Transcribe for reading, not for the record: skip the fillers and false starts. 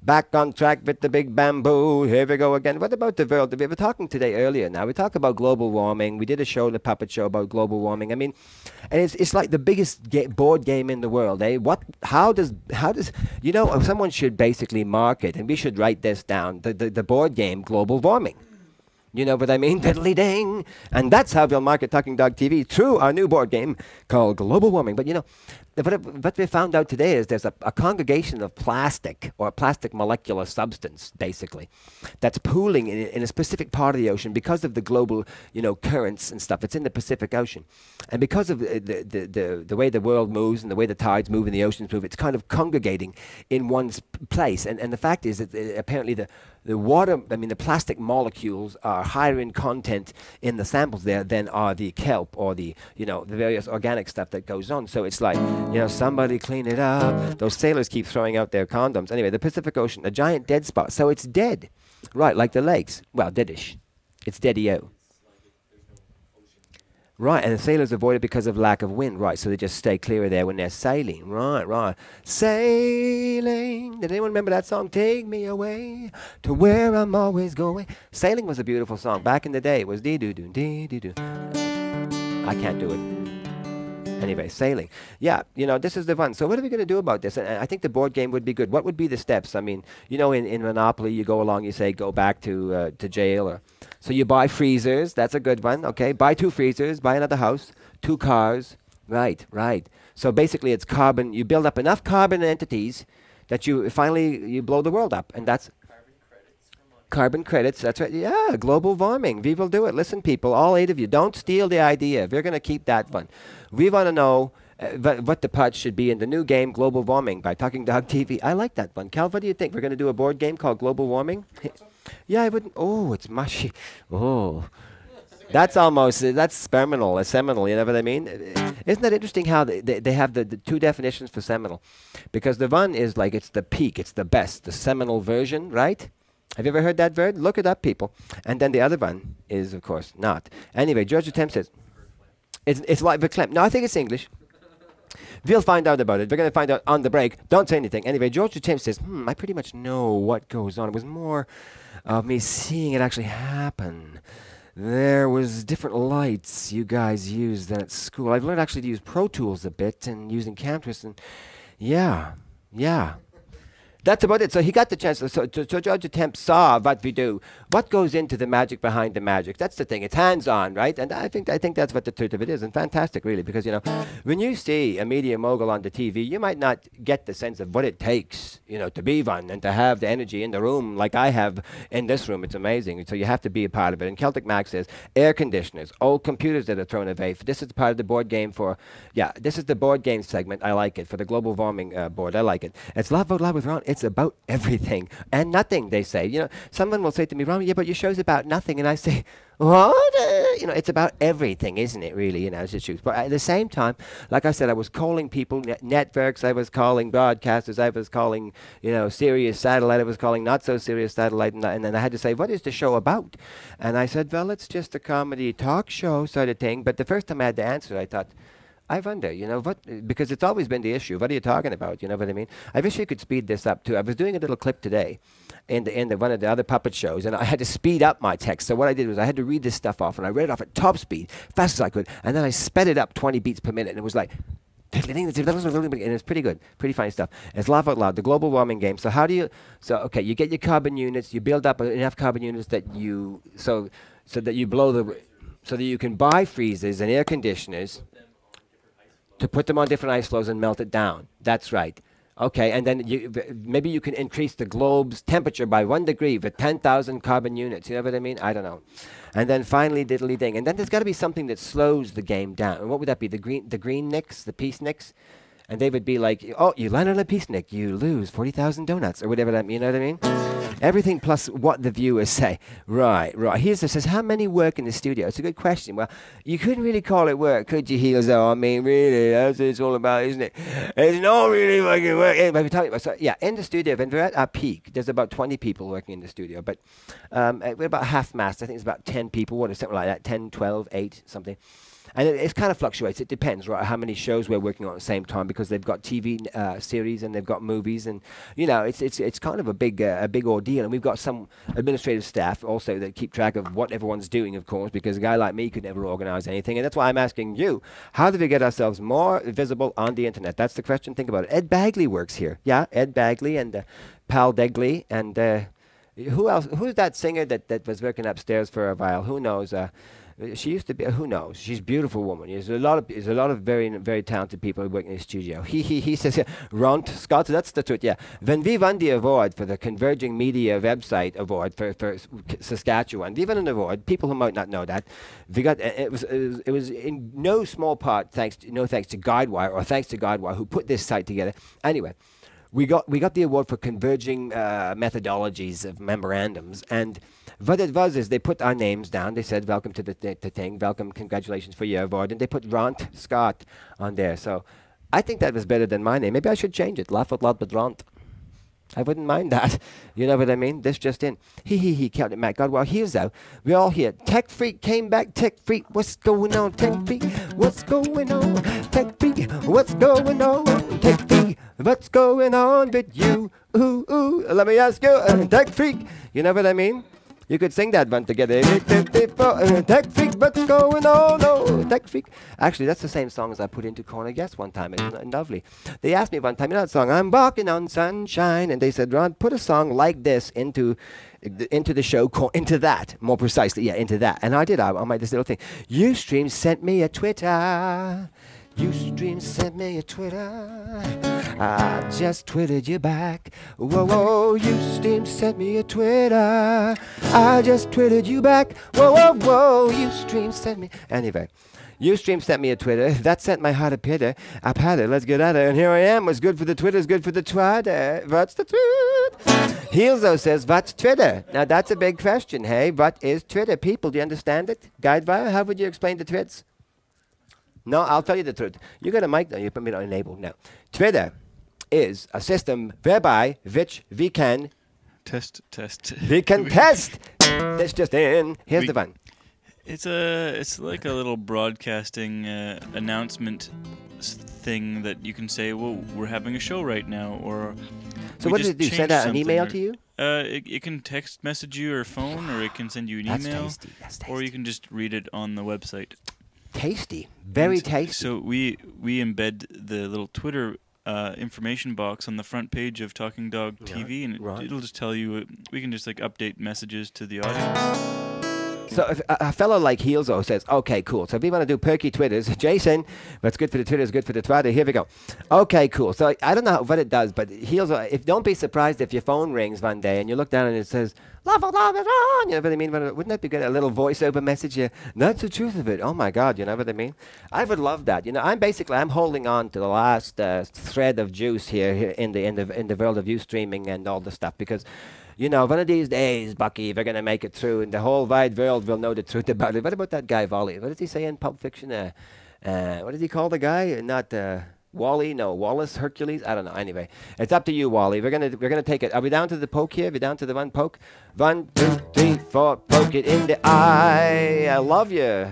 Back on track with the big bamboo. Here we go again. What about the world? We were talking today earlier now. We talked about global warming. We did a show, the puppet show, about global warming. I mean, and it's like the biggest board game in the world, eh? You know, someone should basically market, and we should write this down, the board game global warming. You know what I mean? Diddly ding. And that's how we'll market Talking Dog TV through our new board game called Global Warming. But you know, what we found out today is there's a congregation of plastic, or a plastic molecular substance, basically, that's pooling in a specific part of the ocean because of the global, you know, currents and stuff. It's in the Pacific Ocean. And because of the way the world moves and the way the tides move and the oceans move, it's kind of congregating in one place. And the fact is that apparently the water, I mean, the plastic molecules are higher in content in the samples there than are the kelp or the, you know, the various organic stuff that goes on. So it's like, you know, somebody clean it up. Those sailors keep throwing out their condoms. Anyway, the Pacific Ocean, a giant dead spot. So it's dead. Right, like the lakes. Well, deadish. It's deadio. Right, and the sailors avoid it because of lack of wind. Right, so they just stay clear of there when they're sailing. Right, right. Sailing. Did anyone remember that song? Take me away to where I'm always going. Sailing was a beautiful song. Back in the day, it was dee-doo-doo, dee-doo-doo. I can't do it. Anyway, sailing. Yeah, you know, this is the fun. So what are we going to do about this? And I think the board game would be good. What would be the steps? I mean, you know, in Monopoly, you go along, you say, go back to jail. Or so you buy freezers. That's a good one. Okay, buy 2 freezers, buy another house, 2 cars. Right, right. So basically, it's carbon. You build up enough carbon entities that you finally blow the world up. And that's carbon credits, that's right. Yeah, global warming. We will do it. Listen, people, all 8 of you, don't steal the idea. We're going to keep that one. We want to know what the part should be in the new game, Global Warming, by Talking Dog TV. I like that one. Cal, what do you think? We're going to do a board game called Global Warming? Yeah, I wouldn't. Oh, it's mushy. Oh. That's almost, that's seminal, seminal, you know what I mean? Isn't that interesting how they have the 2 definitions for seminal? Because the one is like, it's the peak, it's the best, the seminal version, right? Have you ever heard that word? Look it up, people. And then the other one is, of course, not. Anyway, George Temp says, it's like verklempt. No, I think it's English. We'll find out about it. We're going to find out on the break. Don't say anything. Anyway, George Temp says, I pretty much know what goes on. It was more of me seeing it actually happen. There was different lights you guys used than at school. I've learned actually to use Pro Tools a bit and using Camtasia. And yeah. That's about it. So he got the chance. So George Temp saw what we do. What goes into the magic behind the magic? That's the thing. It's hands-on, right? And I think that's what the truth of it is. And fantastic, really, because, you know, when you see a media mogul on the TV, you might not get the sense of what it takes, you know, to be one and to have the energy in the room like I have in this room. It's amazing. So you have to be a part of it. And Celtic Max says, air conditioners, old computers that are thrown away. This is part of the board game for, this is the board game segment. I like it. For the global warming board, I like it. It's Laugh Out Loud with Ron. It's about everything and nothing, they say. You know, someone will say to me, Ron, yeah, but your show's about nothing. And I say, what? You know, it's about everything, isn't it, really? You know, it's the truth. But at the same time, like I said, I was calling people, networks, I was calling broadcasters, I was calling, you know, Sirius Satellite, I was calling not so Sirius Satellite, and then I had to say, what is the show about? And I said, well, it's just a comedy talk show sort of thing. But the first time I had to answer, I thought, I wonder, you know, because it's always been the issue. What are you talking about? You know what I mean? I wish we could speed this up, too. I was doing a little clip today in one of the other puppet shows, and I had to speed up my text. So what I did was I had to read this stuff off, and I read it off at top speed, fast as I could, and then I sped it up 20 beats per minute, and it was like, and it's pretty good, pretty funny stuff. It's Laugh Out Loud, the global warming game. So how do you, okay, you get your carbon units, you build up enough carbon units that you, so that you blow so that you can buy freezers and air conditioners, to put them on different ice floes and melt it down. That's right. Okay, and then maybe you can increase the globe's temperature by 1 degree with 10,000 carbon units. You know what I mean? I don't know. And then finally, diddly ding. And then there's got to be something that slows the game down. And what would that be? The green nicks, the peace nicks? And they would be like, oh, you land on a peace nick, you lose 40,000 donuts, or whatever that means, you know what I mean? Everything plus what the viewers say. Right. Here's this says, how many work in the studio? It's a good question. Well, you couldn't really call it work, could you, Heels? Though, I mean, really, that's what it's all about, isn't it? It's not really fucking work. So, yeah, in the studio, when we're at our peak, there's about 20 people working in the studio, but we're about half-mast. I think it's about 10 people, something like that, 10, 12, 8, something. And it kind of fluctuates. It depends, right, how many shows we're working on at the same time, because they've got TV series and they've got movies, and you know, it's kind of a big ordeal. And we've got some administrative staff also that keep track of what everyone's doing, of course, because a guy like me could never organize anything. And that's why I'm asking you, how do we get ourselves more visible on the internet? That's the question. Think about it. Ed Bagley works here. Yeah, Ed Bagley and Pal Degley and who else? Who's that singer that was working upstairs for a while? Who knows? She used to be. Who knows? She's a beautiful woman. There's a lot of very talented people working in the studio. He says, Ron Scott. That's the truth. Yeah. When we won the award for the Converging Media Website Award for Saskatchewan, we won an award. People who might not know that, we got it was in no small part thanks to Guidewire, or thanks to Guidewire, who put this site together. Anyway. We got the award for converging methodologies of memorandums, and what it was is they put our names down. They said, "Welcome to the thing. Welcome, congratulations for your award," and they put Ront Scott on there. So I think that was better than my name. Maybe I should change it. Laugh out loud, but Ront. I wouldn't mind that. You know what I mean? This just in. Captain Matt God. Well, here's out. We're all here. Tech Freak came back. Tech Freak, what's going on? Tech Freak, what's going on? Tech Freak, what's going on? Tech Freak, what's going on with you? Ooh, ooh, let me ask you, Tech Freak. You know what I mean? You could sing that one together. Tech Freak, what's going on? Oh, Tech Freak. Actually, that's the same song as I put into Corner Guest one time. It's lovely. They asked me one time, you know that song, I'm walking on sunshine. And they said, Ron, put a song like this into the show, into that, more precisely. Yeah, into that. And I did. I made this little thing. Ustream sent me a Twitter. Ustream sent me a Twitter. I just twittered you back. Whoa, whoa, Ustream sent me a Twitter. I just twittered you back. Whoa, whoa, whoa, Ustream sent me. Anyway, Ustream sent me a Twitter. That sent my heart a pitter. I've had it. Let's get at it. And here I am. What's good for the Twitter is good for the Twitter. What's the tweet? Heelzo says, what's Twitter? Now, that's a big question. Hey, what is Twitter? People, do you understand it? Guidewire, how would you explain the twits? No, I'll tell you the truth. You got a mic now. You put me on enable now. Twitter is a system whereby which we can test. We can test. This just in. Here's the one. It's like a little broadcasting announcement thing that you can say, well, we're having a show right now, or so what does it do? Send out an email to you? It can text message you or phone, or it can send you an email. That's tasty. Or you can just read it on the website. Tasty, very tasty. So we embed the little Twitter information box on the front page of Talking Dog TV, and it'll just tell you. We can just like update messages to the audience. So if a fellow like Heelzo says, okay, cool. So if we want to do perky Twitters, Jason, what's good for the Twitter is good for the Twitter. Here we go. Okay, cool. So I don't know what it does, but Heelzo, don't be surprised if your phone rings one day and you look down and it says, love is on. You know what I mean? Wouldn't that be good? A little voiceover message here. That's the truth of it. Oh my God, you know what I mean? I would love that. You know, I'm holding on to the last thread of juice here in the world of Ustreaming and all the stuff, because you know, one of these days, Bucky, we're going to make it through, and the whole wide world will know the truth about it. What about that guy, Wally? What does he say in Pulp Fiction? What does he call the guy? Not Wally? No, Wallace? Hercules? I don't know. Anyway, it's up to you, Wally. We're gonna take it. Are we down to the poke here? Are we down to the one poke? 1, 2, 3, 4. Poke it in the eye. I love you.